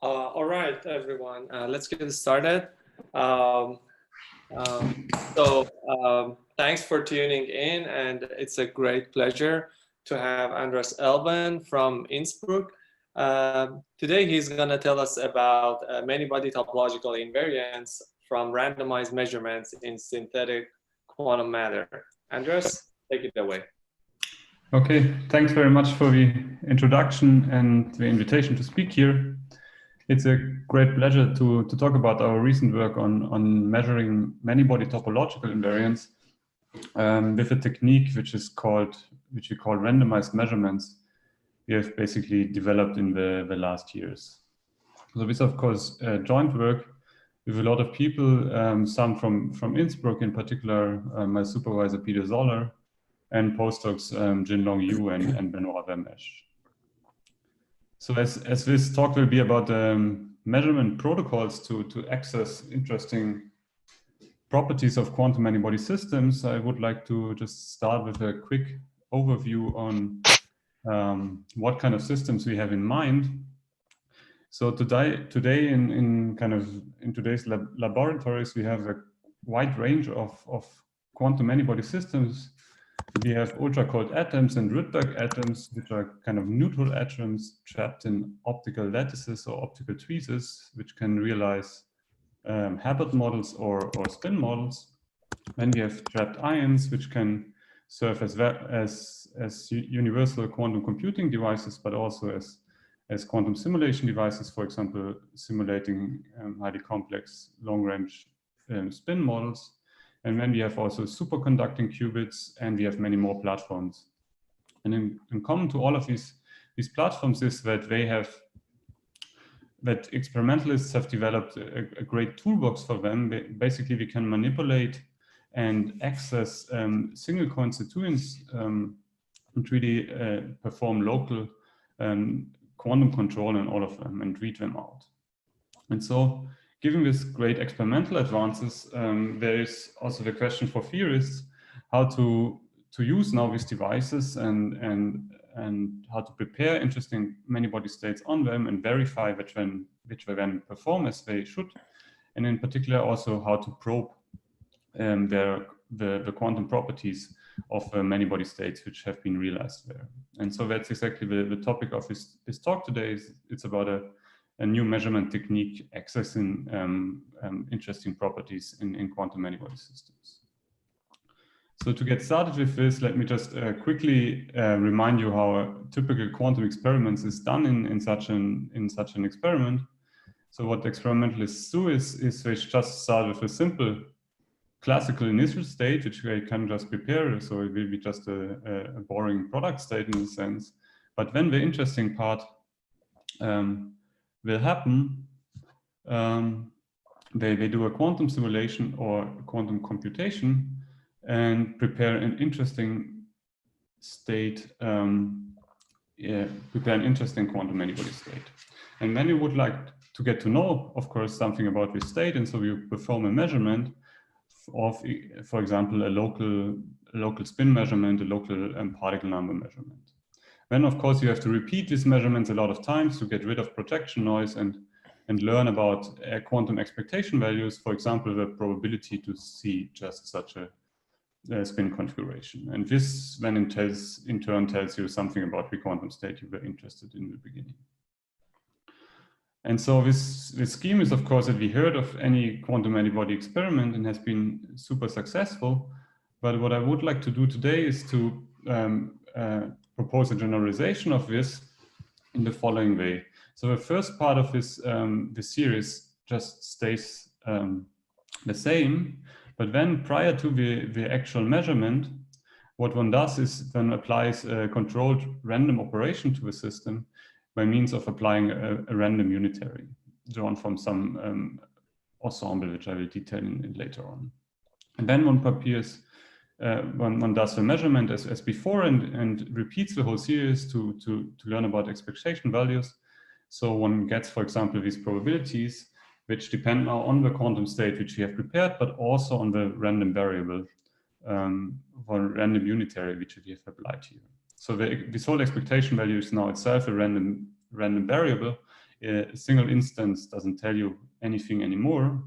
All right, everyone, let's get started. Um, Thanks for tuning in, and it's a great pleasure to have Andreas Elben from Innsbruck. Today he's going to tell us about many-body topological invariants from randomized measurements in synthetic quantum matter. Andreas, take it away. Okay, thanks very much for the introduction and the invitation to speak here. It's a great pleasure to talk about our recent work on measuring many-body topological invariants with a technique which we call randomized measurements. We have basically developed in the last years. So this, of course, joint work with a lot of people, some from Innsbruck in particular, my supervisor Peter Zoller, and postdocs Jinlong Yu and Benoit Vermesch. So as this talk will be about measurement protocols to access interesting properties of quantum many-body systems, I would like to just start with a quick overview on what kind of systems we have in mind. So today in today's laboratories, we have a wide range of quantum many-body systems. We have ultra-cold atoms and Rydberg atoms, which are kind of neutral atoms trapped in optical lattices or optical tweezers, which can realize Hubbard models or spin models. Then we have trapped ions, which can serve as universal quantum computing devices, but also as quantum simulation devices, for example, simulating highly complex long-range spin models. And then we have also superconducting qubits, and we have many more platforms. And in common to all of these platforms is that that experimentalists have developed a great toolbox for them. Basically, we can manipulate and access single constituents and really perform local quantum control in all of them and read them out. And so, given this great experimental advances, there is also the question for theorists how to use now these devices and how to prepare interesting many-body states on them and verify which they then perform as they should, and in particular also how to probe the quantum properties of many-body states which have been realized there. And so that's exactly the topic of this talk today. It's about a new measurement technique accessing interesting properties in quantum many-body systems. So to get started with this, let me just quickly remind you how a typical quantum experiments is done in such an experiment. So what experimentalists do is they just start with a simple classical initial state, which they can just prepare. So it will be just a boring product state in a sense. But then the interesting part will happen. They do a quantum simulation or quantum computation and prepare an interesting state, prepare an interesting quantum many-body state. And then you would like to get to know, of course, something about this state, and so you perform a measurement of, for example, a local spin measurement, a local particle number measurement. Then, of course, you have to repeat these measurements a lot of times to get rid of projection noise and learn about quantum expectation values, for example, the probability to see just such a spin configuration. And this then in turn tells you something about the quantum state you were interested in the beginning. And so this scheme is, of course, that we heard of any quantum many-body experiment and has been super successful. But what I would like to do today is to propose a generalization of this in the following way. So the first part of this series just stays the same, but then prior to the actual measurement, what one does is then applies a controlled random operation to the system by means of applying a random unitary drawn from some ensemble, which I will detail in later on. And then one prepares, one does the measurement as before and repeats the whole series to learn about expectation values. So one gets, for example, these probabilities, which depend now on the quantum state which we have prepared, but also on the random variable or random unitary which we have applied here. So this whole expectation value is now itself a random variable a single instance doesn't tell you anything anymore.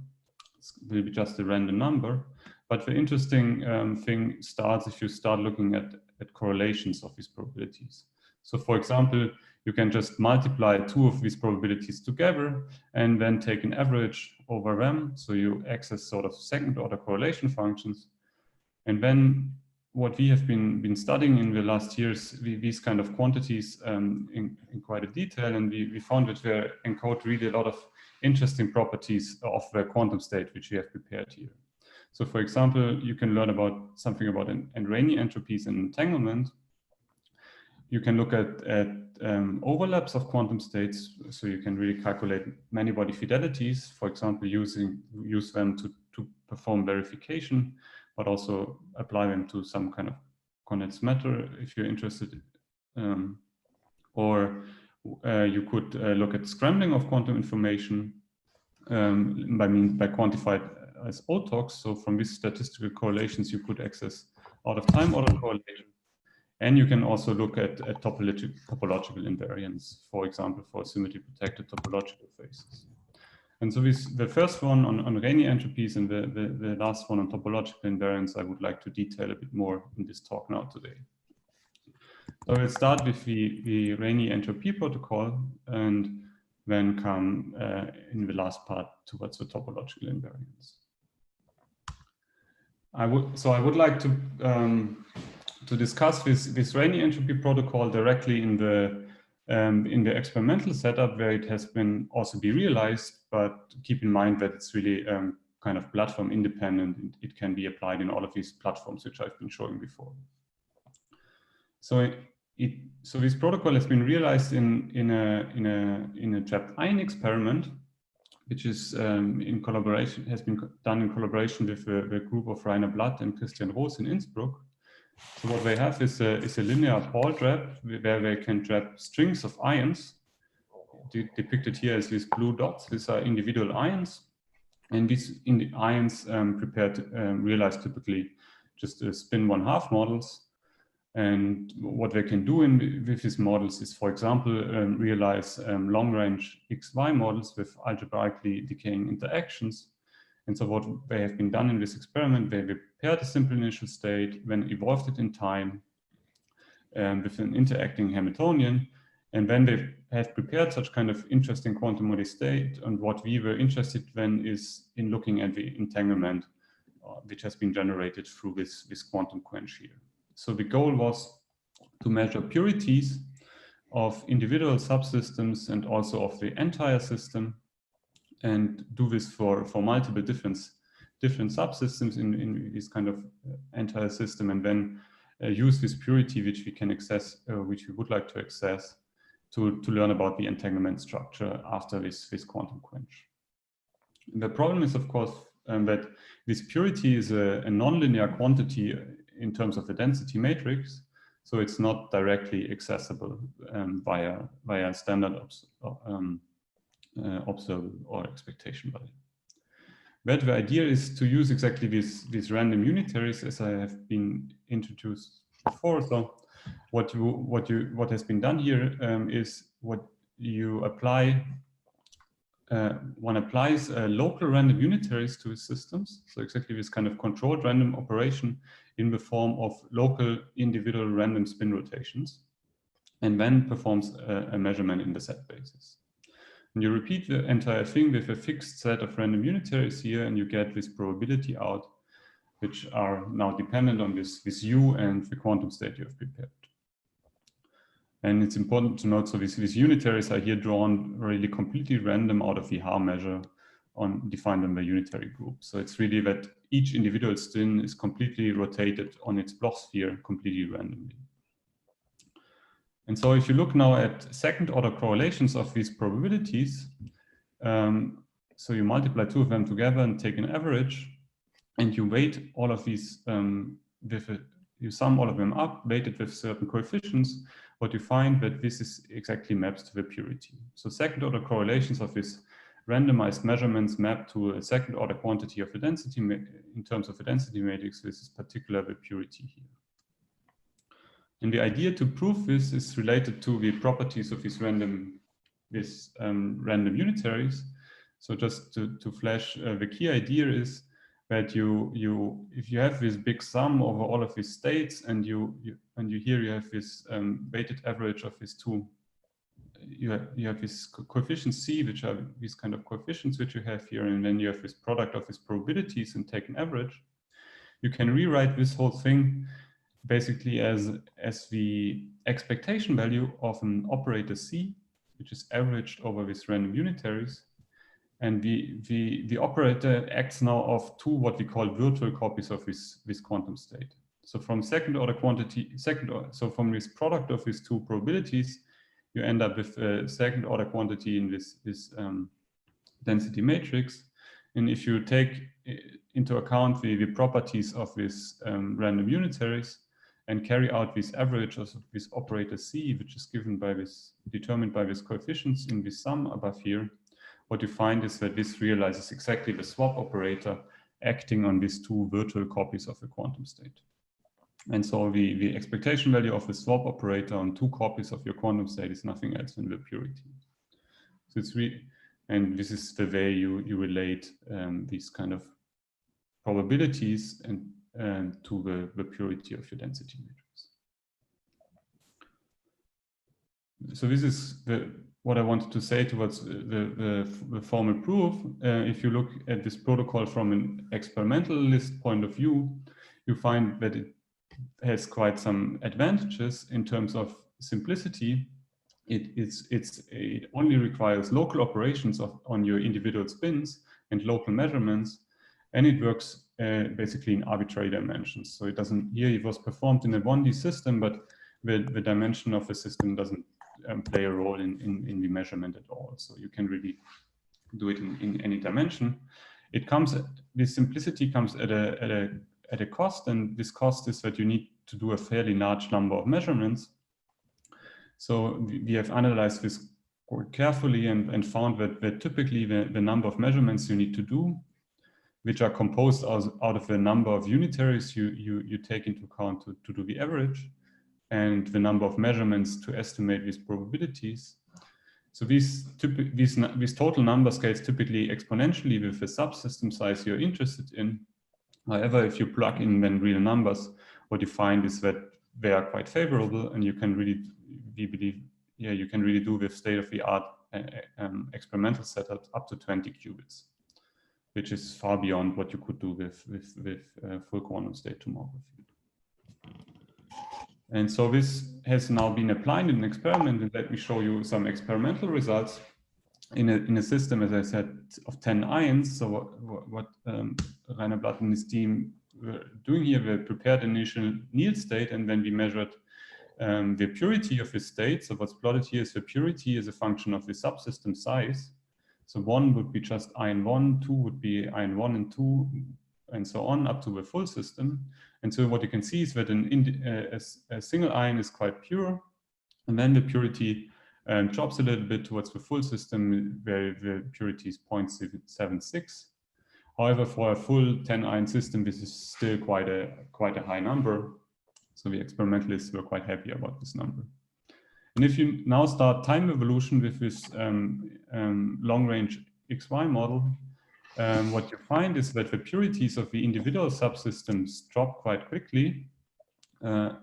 It will be just a random number. But the interesting thing starts if you start looking at correlations of these probabilities. So for example, you can just multiply two of these probabilities together and then take an average over them. So you access sort of second order correlation functions. And then what we have been studying in the last years, these kind of quantities in quite a detail, and we found that they encode really a lot of interesting properties of the quantum state, which we have prepared here. So for example, you can learn about something about Rényi entropies and entanglement. You can look at overlaps of quantum states, so you can really calculate many-body fidelities, for example, use them to perform verification, but also apply them to some kind of condensed matter if you're interested. Or you could look at scrambling of quantum information by quantified as autocs. So from these statistical correlations, you could access out of time order correlation. And you can also look at topological invariants, for example, for symmetry protected topological phases. And so the first one on Rényi entropies and the last one on topological invariants, I would like to detail a bit more in this talk now today. So we'll start with the Rényi entropy protocol and then come in the last part towards the topological invariants. I would like to discuss this Rényi entropy protocol directly in the experimental setup where it has been also be realized, but keep in mind that it's really kind of platform independent. It can be applied in all of these platforms which I've been showing before. So this protocol has been realized in a trapped ion experiment, which is has been done in collaboration with the group of Rainer Blatt and Christian Roos in Innsbruck. So what they have is a linear Paul trap where they can trap strings of ions, depicted here as these blue dots. These are individual ions, and these ions realize typically just spin 1/2 models. And what they can do with these models is, for example, realize long-range XY models with algebraically decaying interactions. And so what they have been done in this experiment, they prepared a simple initial state, then evolved it in time with an interacting Hamiltonian. And then they have prepared such kind of interesting quantum Modi state. And what we were interested then is in looking at the entanglement, which has been generated through this quantum quench here. So the goal was to measure purities of individual subsystems and also of the entire system, and do this for multiple different subsystems in this kind of entire system, and then use this purity which we can access, which we would like to access, to learn about the entanglement structure after this quantum quench. The problem is, of course, that this purity is a nonlinear quantity in terms of the density matrix, so it's not directly accessible via standard observable or expectation value. But the idea is to use exactly these random unitaries, as I have been introduced before. So what has been done here is what you apply. One applies local random unitaries to his systems. So exactly this kind of controlled random operation in the form of local individual random spin rotations, and then performs a measurement in the set basis. And you repeat the entire thing with a fixed set of random unitaries here, and you get this probability out, which are now dependent on this U and the quantum state you have prepared. And it's important to note, so these unitaries are here drawn really completely random out of the Haar measure defined on the unitary group. So it's really that each individual spin is completely rotated on its Bloch sphere completely randomly. And so if you look now at second order correlations of these probabilities, so you multiply two of them together and take an average, and you weight all of these, you sum all of them up, weighted with certain coefficients, what you find that this is exactly maps to the purity. So second order correlations of these randomized measurements map to a second order quantity of the density in terms of the density matrix. This is particularly the purity here. And the idea to prove this is related to the properties of these random random unitaries. So just to flash, the key idea is that if you have this big sum over all of these states, and here you have this weighted average of these two, you have this coefficient C, which are these kind of coefficients which you have here, and then you have this product of these probabilities and take an average. You can rewrite this whole thing basically as the expectation value of an operator C, which is averaged over these random unitaries. And the operator acts now of two what we call virtual copies of this quantum state. So from second order quantity, so from this product of these two probabilities, you end up with a second order quantity in this density matrix. And if you take into account the properties of these random unitaries and carry out these averages of this operator C, which is determined by these coefficients in this sum above here, what you find is that this realizes exactly the swap operator acting on these two virtual copies of the quantum state. And so the expectation value of the swap operator on two copies of your quantum state is nothing else than the purity. So and this is the way you relate these kind of probabilities and to the purity of your density matrix. So this is what I wanted to say towards the formal proof. If you look at this protocol from an experimentalist point of view, you find that it has quite some advantages in terms of simplicity. It only requires local operations on your individual spins and local measurements, and it works basically in arbitrary dimensions. So it doesn't, here it was performed in a 1D system, but the dimension of the system doesn't play a role in the measurement at all. So you can really do it in any dimension. This simplicity comes at a cost, and this cost is that you need to do a fairly large number of measurements. So we have analyzed this quite carefully and found that typically the number of measurements you need to do, which are composed out of the number of unitaries you take into account to do the average, and the number of measurements to estimate these probabilities. So these total number scales typically exponentially with the subsystem size you're interested in. However, if you plug in then real numbers, what you find is that they are quite favorable, and you can really, we believe, you can really do with state-of-the-art experimental setups up to 20 qubits, which is far beyond what you could do with full quantum state tomography. And so this has now been applied in an experiment, and let me show you some experimental results in a system, as I said, of 10 ions. So what Rainer Blatt and his team were doing here, they prepared initial Neal state, and then we measured the purity of this state. So what's plotted here is the purity as a function of the subsystem size. So 1 would be just ion 1, 2 would be ion 1 and 2, and so on up to the full system. And so what you can see is that a single ion is quite pure, and then the purity drops a little bit towards the full system, where the purity is 0.76. However, for a full 10-ion system, this is still quite a high number. So the experimentalists were quite happy about this number. And if you now start time evolution with this long-range XY model, what you find is that the purities of the individual subsystems drop quite quickly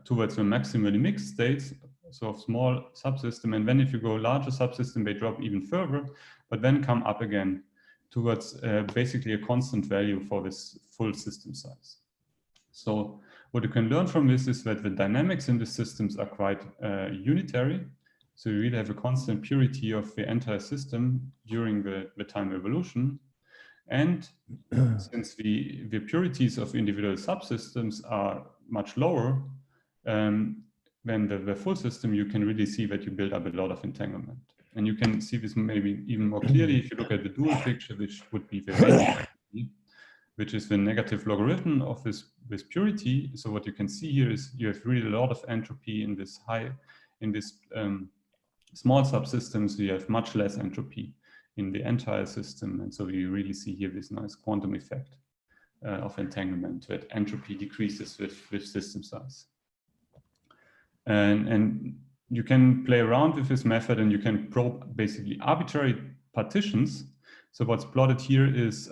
towards the maximally mixed states, so of small subsystem. And then if you go larger subsystem, they drop even further, but then come up again towards basically a constant value for this full system size. So what you can learn from this is that the dynamics in the systems are quite unitary. So you really have a constant purity of the entire system during the time evolution. And since the purities of individual subsystems are much lower than the full system, you can really see that you build up a lot of entanglement. And you can see this maybe even more clearly if you look at the dual picture, which would be the Rényi, which is the negative logarithm of this purity. So what you can see here is you have really a lot of entropy in this small subsystems. So you have much less entropy in the entire system. And so you really see here this nice quantum effect of entanglement, that entropy decreases with system size. And you can play around with this method, and you can probe basically arbitrary partitions. So what's plotted here is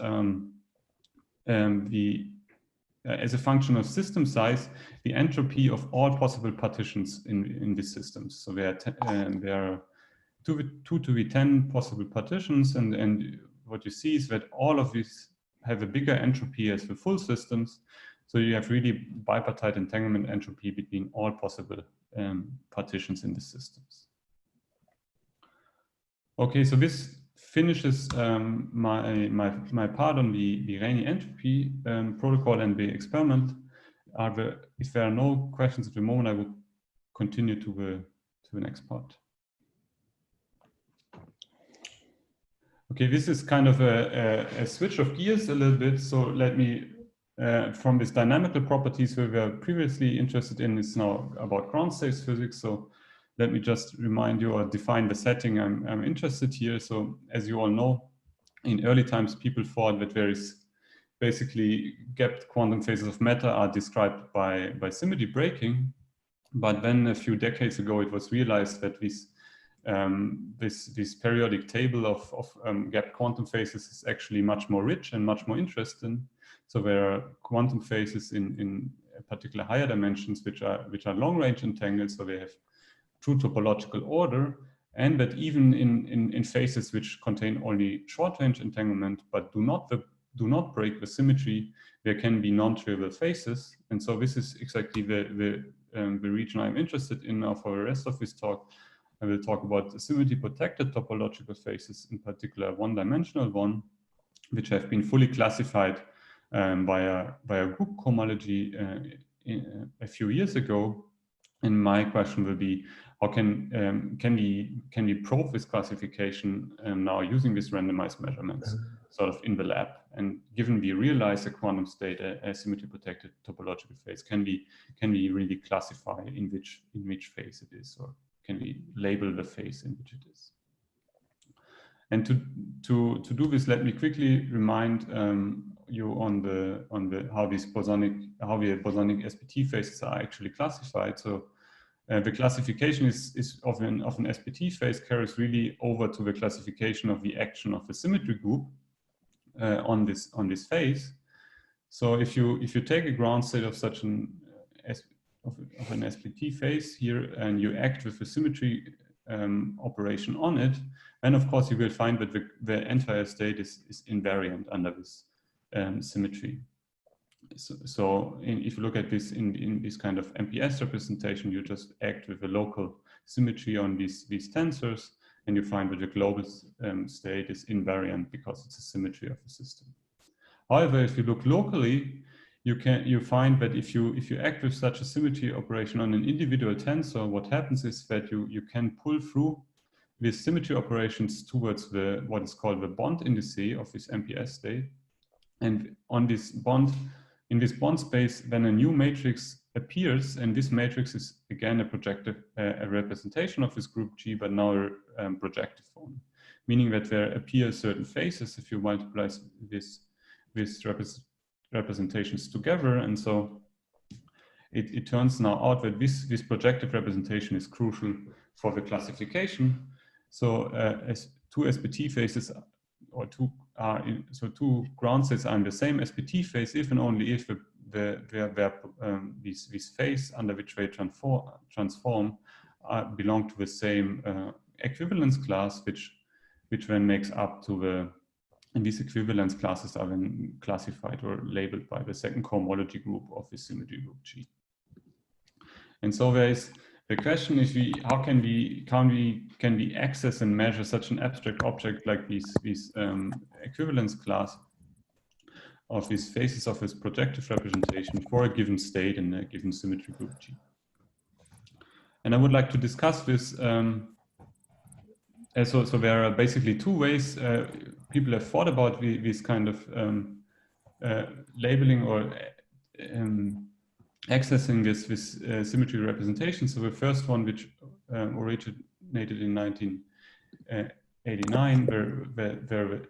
as a function of system size, the entropy of all possible partitions in these systems. So there are 2 to the 10 possible partitions, and what you see is that all of these have a bigger entropy as the full systems. So you have really bipartite entanglement entropy between all possible partitions in the systems. Okay, so this finishes my part on the Rényi entropy protocol and the experiment. If there are no questions at the moment, I will continue to the next part. Okay, this is kind of a switch of gears a little bit. So let me, from these dynamical properties we were previously interested in, is now about ground states physics. So let me just remind you or define the setting I'm interested here. So as you all know, in early times, people thought that there is basically gapped quantum phases of matter are described by symmetry breaking. But then a few decades ago, it was realized that this periodic table of gapped quantum phases is actually much more rich and much more interesting. So there are quantum phases in particular higher dimensions which are long range entangled. So they have true topological order, and that even in phases which contain only short range entanglement but do not break the symmetry, there can be non-trivial phases. And so this is exactly the region I'm interested in now for the rest of this talk. I will talk about the symmetry protected topological phases, in particular one-dimensional one, which have been fully classified by a group cohomology a few years ago. And my question will be, how can we probe this classification now using these randomized measurements sort of in the lab? And given we realize a quantum state, a symmetry protected topological phase, can we really classify in which phase it is, or can we label the phase in which it is? And to do this, let me quickly remind you on how the bosonic SPT phases are actually classified. So the classification is of an SPT phase carries really over to the classification of the action of the symmetry group on this phase. So if you take a ground state of such an SPT phase here, and you act with the symmetry operation on it, then of course you will find that the entire state is invariant under this symmetry. So if you look at this in this kind of MPS representation, you just act with a local symmetry on these tensors, and you find that the global state is invariant because it's a symmetry of the system. However, if you look locally, you find that if you act with such a symmetry operation on an individual tensor, what happens is that you can pull through these symmetry operations towards what is called the bond indice of this MPS state. And on this bond, in this bond space, then a new matrix appears, and this matrix is again a representation of this group G, but now a projective form, meaning that there appear certain phases if you multiply these representations together. And so it turns now out that this projective representation is crucial for the classification. So as two SPT phases or two ground states are in the same SPT phase if and only if these phase under which they transform belong to the same equivalence class, which then makes up to and these equivalence classes are then classified or labeled by the second cohomology group of the symmetry group G. And so there is the question is how can we access and measure such an abstract object like these equivalence class of these phases of this projective representation for a given state in a given symmetry group G. And I would like to discuss this. So there are basically two ways people have thought about this kind of labeling or accessing this symmetry representation. So the first one, which originated in 1989, were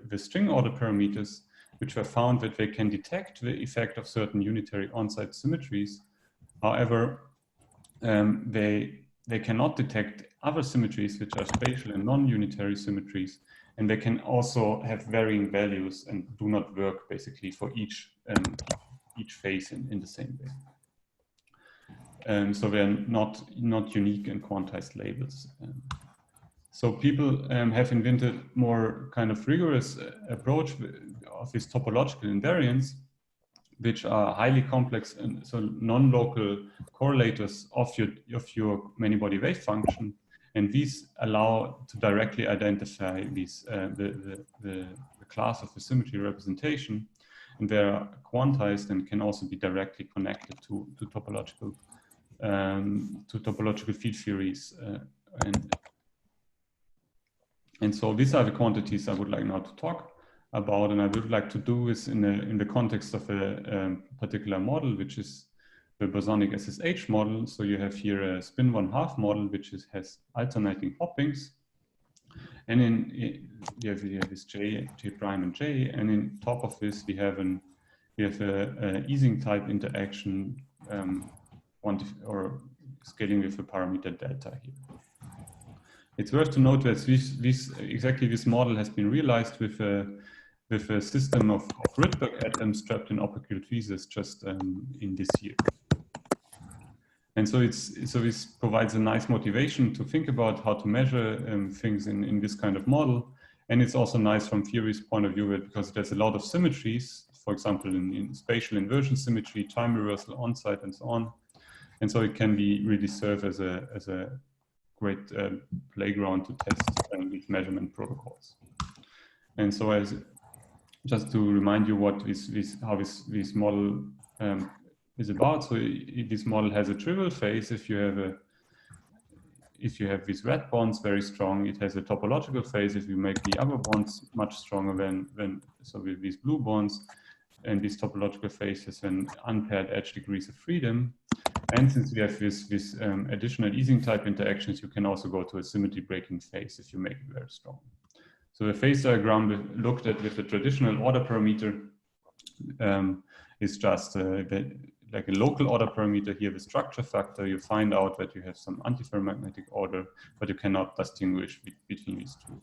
the string order parameters, which were found that they can detect the effect of certain unitary onsite symmetries. However, they they cannot detect other symmetries, which are spatial and non-unitary symmetries, and they can also have varying values and do not work basically for each phase in the same way. So they're not unique and quantized labels. So people have invented more kind of rigorous approach of these topological invariants, which are highly complex and so non-local correlators of your many-body wave function, and these allow to directly identify these the class of the symmetry representation, and they are quantized and can also be directly connected to topological field theories, and so these are the quantities I would like now to talk about, and I would like to do this in the context of a particular model, which is the bosonic SSH model. So you have here a spin 1/2 model, which has alternating hoppings, and you have this J prime and J, and in top of this we have a Ising type interaction or scaling with a parameter delta here. It's worth to note that this model has been realized with a system of Rydberg atoms trapped in optical tweezers just in this year. And so this provides a nice motivation to think about how to measure things in this kind of model. And it's also nice from theory's point of view because there's a lot of symmetries, for example, in spatial inversion symmetry, time reversal, onsite, and so on. And so it can really serve as a great playground to test these measurement protocols. And so just to remind you what how this model is about. So this model has a trivial phase. If you have these red bonds very strong, it has a topological phase. If you make the other bonds much stronger so with these blue bonds, and these topological phases and unpaired edge degrees of freedom. And since we have this additional Ising type interactions, you can also go to a symmetry breaking phase if you make it very strong. So the phase diagram we looked at with the traditional order parameter is just like a local order parameter here, the structure factor. You find out that you have some antiferromagnetic order, but you cannot distinguish between these two.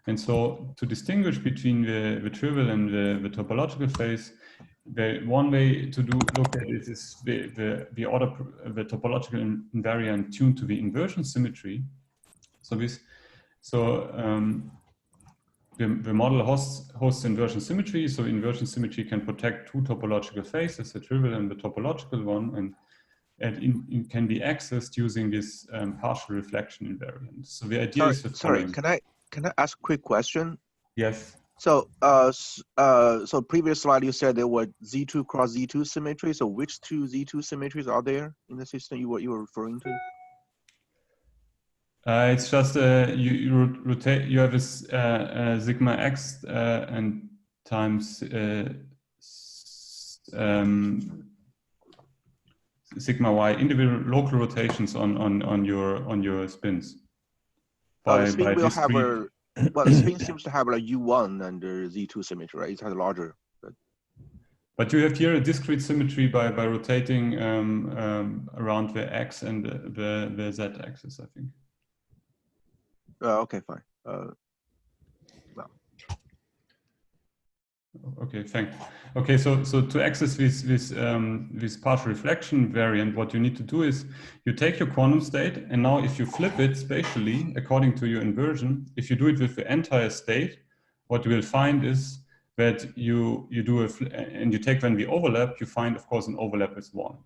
And so to distinguish between the trivial and the topological phase, one way to look at it is the topological invariant tuned to the inversion symmetry. So the model hosts inversion symmetry. So inversion symmetry can protect two topological phases, the trivial and the topological one, and it can be accessed using this partial reflection invariant. So the idea is the following. Sorry, can I ask a quick question? Yes. So, so previous slide you said there were Z2 cross Z2 symmetry. So which two Z2 symmetries are there in the system you were referring to? It's just you rotate. You have this sigma x and times sigma y individual local rotations on your spins. The spin will have well, the spin seems to have like U1 and Z2 symmetry, right? It has a larger. But you have here a discrete symmetry by rotating around the x and the z axis, I think. Okay, fine. No. Okay, thanks. Okay, so to access this partial reflection variant, what you need to do is you take your quantum state, and now if you flip it spatially according to your inversion, if you do it with the entire state, what you will find is that you do and you take then the overlap, you find of course an overlap is 1.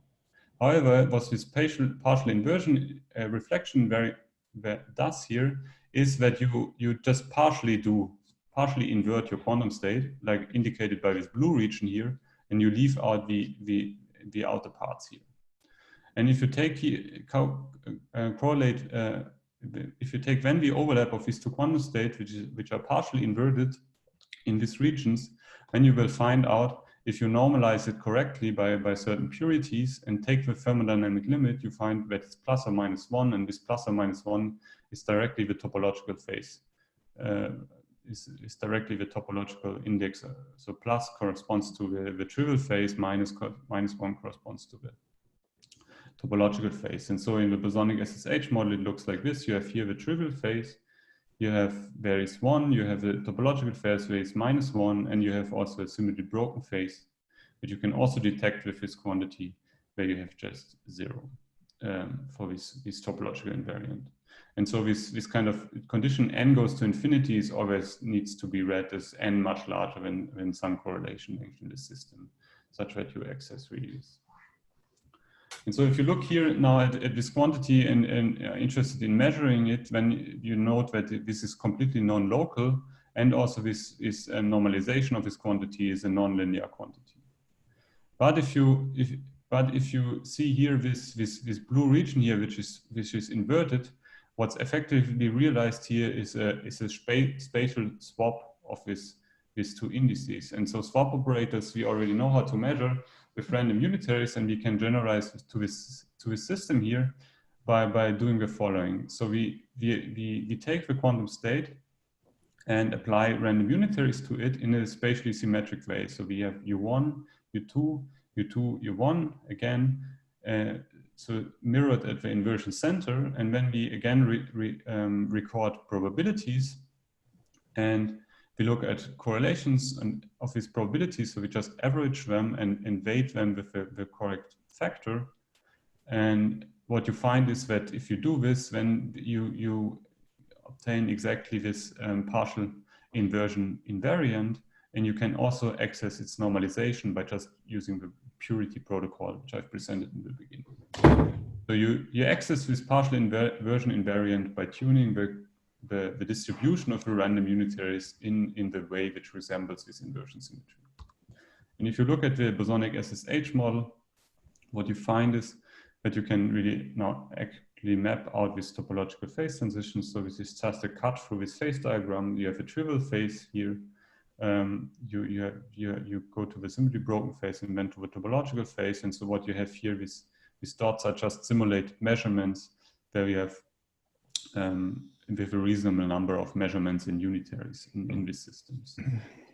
However, what this partial inversion reflection does here is that you just partially invert your quantum state, like indicated by this blue region here, and you leave out the outer parts here. And if you take if you take then the overlap of these two quantum states, which are partially inverted in these regions, then you will find out if you normalize it correctly by certain purities and take the thermodynamic limit, you find that it's plus or minus 1, and this plus or minus 1 is directly the topological phase. Is directly the topological index. So plus corresponds to the trivial phase, minus 1 corresponds to the topological phase. And so in the bosonic SSH model, it looks like this. You have here the trivial phase, you have varies 1, you have the topological phase where it's -1, and you have also a symmetry broken phase, which you can also detect with this quantity where you have just 0 for this topological invariant. And so this kind of condition n goes to infinity is always needs to be read as n much larger than some correlation in the system, such that you access really this. And so if you look here now at this quantity and interested in measuring it, then you note that this is completely non-local, and also this is a normalization of this quantity is a non-linear quantity. But if you see here this blue region here, which is inverted, what's effectively realized here is a spatial swap of these two indices. And so swap operators we already know how to measure with random unitaries, and we can generalize to this system here by doing the following. So we take the quantum state and apply random unitaries to it in a spatially symmetric way. So we have U1, U2, U2, U1 again, so mirrored at the inversion center, and then we again record probabilities, and we look at correlations of these probabilities. So we just average them and weight them with the correct factor. And what you find is that if you do this, then you obtain exactly this partial inversion invariant, and you can also access its normalization by just using the purity protocol, which I've presented in the beginning. So you access this partial inversion invariant by tuning the distribution of the random unitaries in the way which resembles this inversion symmetry. And if you look at the bosonic SSH model, what you find is that you can really now actually map out this topological phase transition. So this is just a cut through this phase diagram. You have a trivial phase here. You go to the symmetry broken phase and then to the topological phase. And so what you have here is these dots are just simulated measurements where we have with a reasonable number of measurements in unitaries in these systems.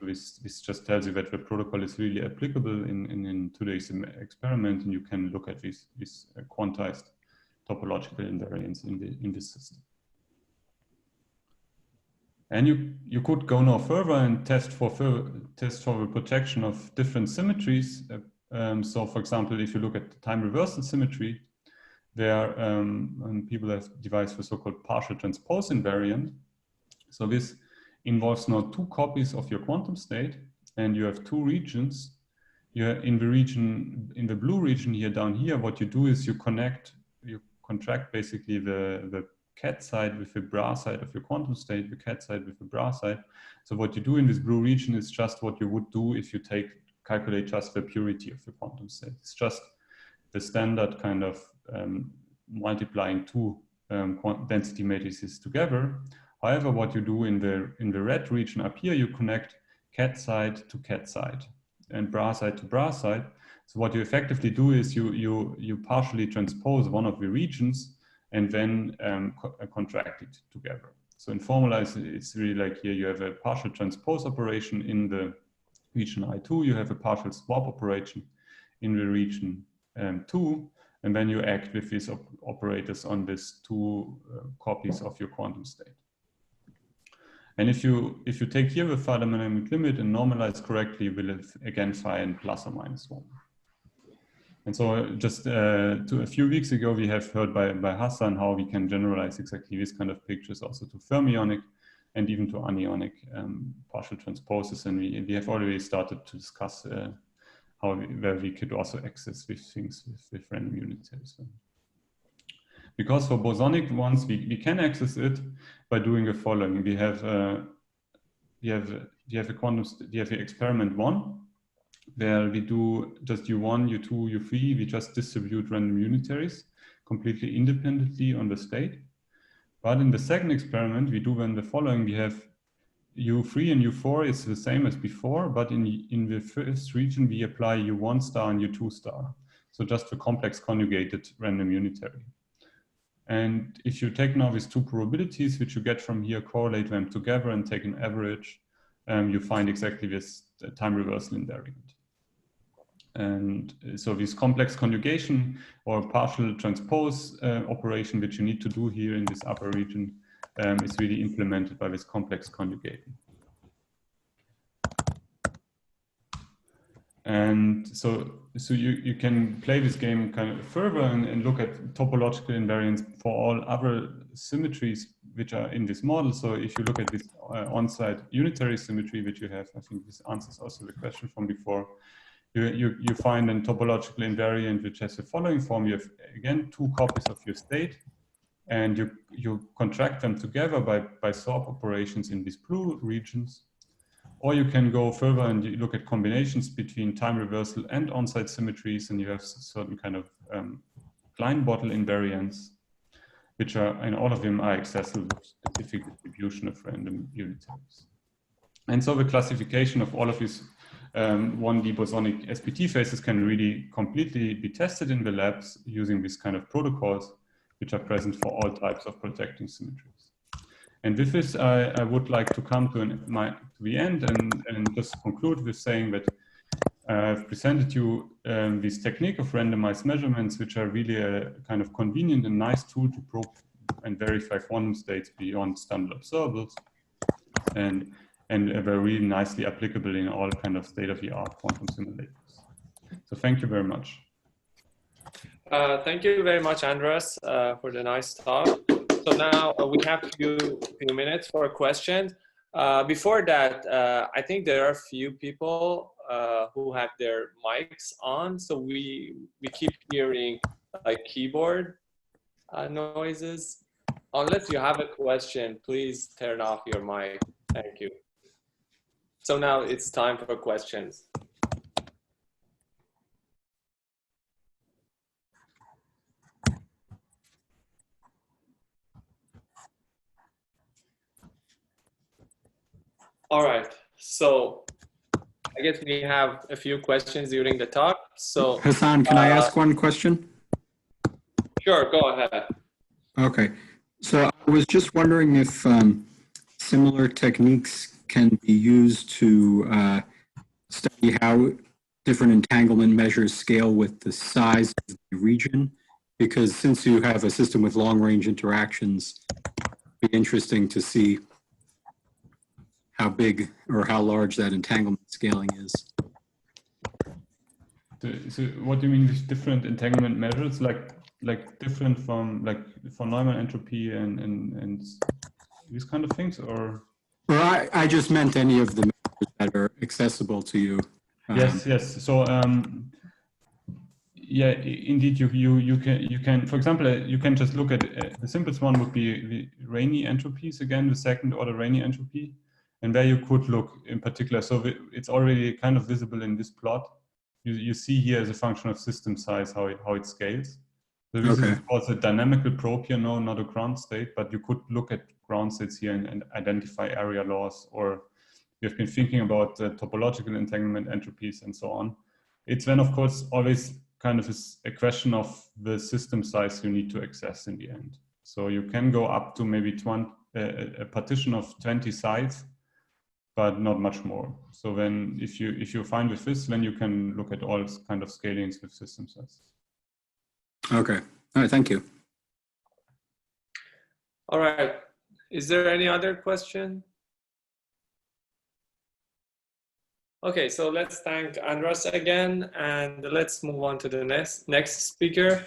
So this just tells you that the protocol is really applicable in today's experiment, and you can look at these quantized topological invariants in this system. And you could go no further and test for the projection of different symmetries. So for example, if you look at the time reversal symmetry, there people have devised the so-called partial transpose invariant. So this involves now two copies of your quantum state, and you have two regions. You're in the blue region here down here, what you do is you contract basically the cat side with the bra side of your quantum state, the cat side with the bra side. So what you do in this blue region is just what you would do if you calculate just the purity of the quantum state. It's just the standard kind of multiplying two density matrices together. However, what you do in the red region up here, you connect cat side to cat side and bra side to bra side. So what you effectively do is you partially transpose one of the regions and then contract it together. So in formula, it's really like here you have a partial transpose operation in the region I2, you have a partial swap operation in the region 2, and then you act with these operators on these two copies of your quantum state. And if you take here the phi dynamic limit and normalize correctly, we'll again find plus or minus 1. And so just a few weeks ago, we have heard by Hassan how we can generalize exactly this kind of pictures also to fermionic and even to anionic partial transposes. And we have already started to discuss where we could also access these things with random unitaries. Because for bosonic ones, we can access it by doing the following. We have the experiment 1, where we do just U1, U2, U3. We just distribute random unitaries completely independently on the state. But in the second experiment, we do then the following. We have U3 and U4 is the same as before, but in the first region, we apply U1 star and U2 star. So just the complex conjugated random unitary. And if you take now these two probabilities, which you get from here, correlate them together and take an average, you find exactly this time reversal invariant. And so this complex conjugation or partial transpose operation, which you need to do here in this upper region, is really implemented by this complex conjugating. And so you can play this game kind of further and look at topological invariants for all other symmetries which are in this model. So if you look at this on-site unitary symmetry, which you have, I think this answers also the question from before. You find a topological invariant which has the following form. You have, again, two copies of your state, and you contract them together by swap operations in these blue regions. Or you can go further and you look at combinations between time reversal and on-site symmetries, and you have certain kind of Klein bottle invariants, which are, and all of them are accessible with specific distribution of random unitaries. And so the classification of all of these 1D bosonic SPT phases can really completely be tested in the labs using these kind of protocols, which are present for all types of projecting symmetries. And with this, I would like to come to the end and just conclude with saying that I've presented you this technique of randomized measurements, which are really a kind of convenient and nice tool to probe and verify quantum states beyond standard observables, and they're really nicely applicable in all kind of state-of-the-art quantum simulators. So thank you very much. Thank you very much, Andreas, for the nice talk. So now we have a few minutes for questions. Before that, I think there are a few people who have their mics on, so we keep hearing like keyboard noises. Unless you have a question, please turn off your mic. Thank you. So now it's time for questions. All right, so I guess we have a few questions during the talk. So Hassan, can I ask one question? Sure, go ahead. Okay, so I was just wondering if similar techniques can be used to study how different entanglement measures scale with the size of the region, because since you have a system with long-range interactions, it'd be interesting to see how big or how large that entanglement scaling is. So what do you mean with different entanglement measures, like different from like for Neumann entropy and these kind of things, or? Well, I just meant any of the measures that are accessible to you. Yes. So yeah, indeed, you can, for example, you can just look at the simplest one would be the Rényi entropies, again, the second order Rényi entropy. And there you could look in particular, so it's already kind of visible in this plot. You see here as a function of system size how it scales. So this is of course a dynamical probe here, no, not a ground state, but you could look at ground states here and identify area laws, or we've been thinking about topological entanglement entropies and so on. It's then of course always kind of a question of the system size you need to access in the end. So you can go up to maybe a partition of 20 sites, but not much more. So then if you're fine with this, then you can look at all kind of scalings with system size. Okay, all right, thank you. All right, is there any other question? Okay, so let's thank Andreas again, and let's move on to the next speaker.